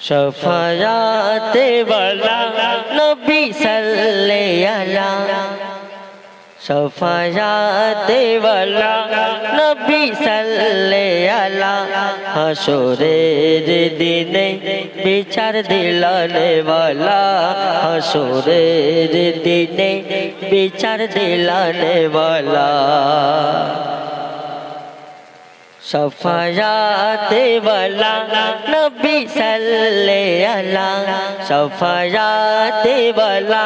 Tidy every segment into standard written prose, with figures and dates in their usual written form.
शफायाते वाला नबी सल्ले अला शफायाते वाला नबी सल्ले अला हशरेर दिने বিচার দিলানে वाला हशरेर दिने বিচার দিলানে वाला शफायाते वाला नबी सल्ले अला शफायाते वाला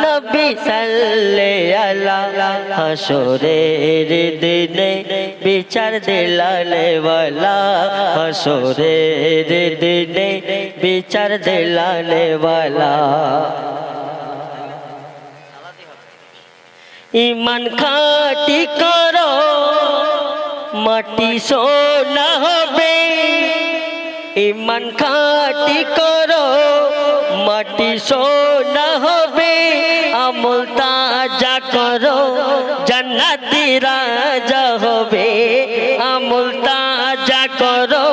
नबी सल्ले अला हशरेर दिने বিচার दिलाने वाला हशरेर दिने বিচার दिलाने वाला ईमान खाटी करो माटी सोना होबे ईमान खाटी करो माटी सोना होबे আমল তাজা करो জান্নাতি রাজা হবে আমল তাজা करो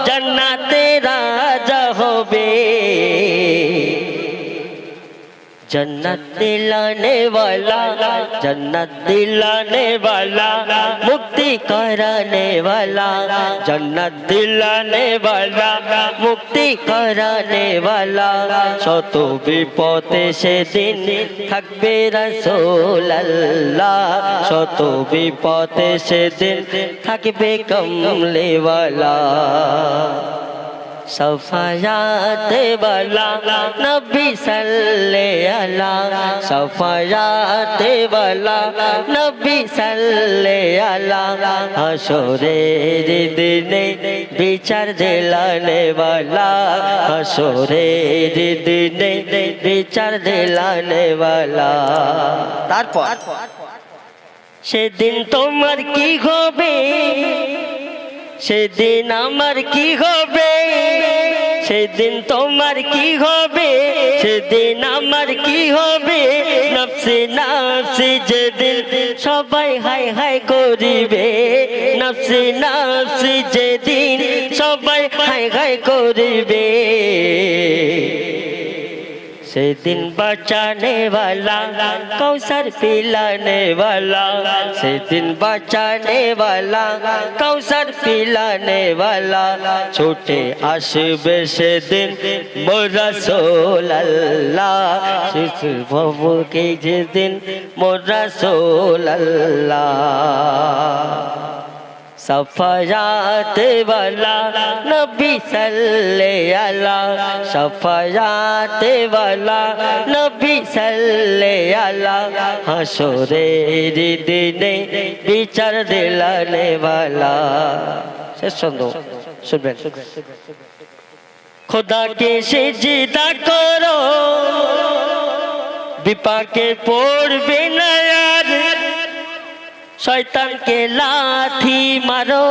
জান্নাতে রাজা হবে जन्नत दिलाने वाला जन्नत दिलाने वाला मुक्ति कराने वाला जन्नत दिलाने वाला मुक्ति कराने वाला शत विपदे सेदिन থাকবে রাসূল আল্লাহ শত বিপদে সেদিন থাকবে কমলে वाला शफायाते वाला नबी सल्ले अला शफायाते वाला नबी सल्ले अला हशरेर दिने বিচার দিলানে वाला हशरेर दिने বিচার দিলানে वाला তারপর সেদিন তোমার কি হবে সেদিন আমার কি হবে সেদিন তোমার কি হবে সেদিন আমার কি হবে নফসে নফসে যেদিন সবাই হাই হাই করিবে নফসে নফসে যেদিন সবাই হাই হাই করিবে सेदिन बचाने वाला कौसर पिलाने वाला सेदिन बचाने वाला कौसर पिलाने वाला छूटे आसबे सेदिन मोर रसूल अल्लाह शिशु बाबू के जेदिन मोर रसूल अल्लाह शफायाते वाला नबी सल्ले अला शफायाते वाला नबी सल्ले अला हशरेर दिने বিচার দিলানে वाला শেষ ছন্দ শুনবেন खुदा के सिजदा करो বিপাকে পড়বে না यार शैतान के लाठी मारो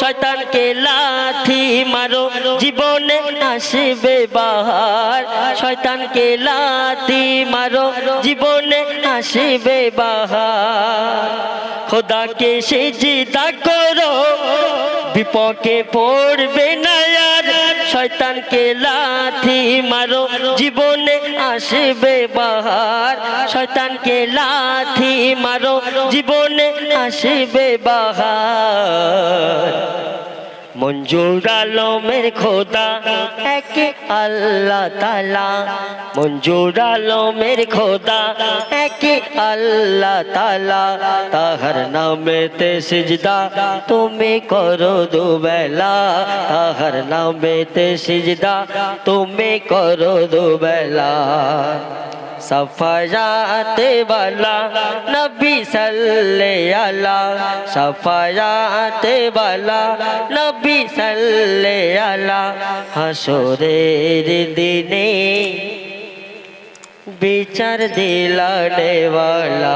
शैतान के लाठी मारो जीवने आसबे बाहर शैतान के लाठी मारो जीवने आसबे बाहर खुदा के सिजदा करो विपके पड़बे ना यार शैतान के लाठी मारो जीवने आसबे बाहर शैतान के लाठी मारो जीवने आसबे बाहर मंजूर आलमेर खोदा एक अल्लाह ताला मंजूर आलमेर खोदा एक अल्लाह ताला ताहर नामेते सिजदा तुमी करो दुबेला ताहर नामेते सिजदा तुमी करो दुबेला शफायाते वाला नबी सल्ले अला शफायाते वाला नबी सल्ले अला हशरेर दिने বিচার দিলানে वाला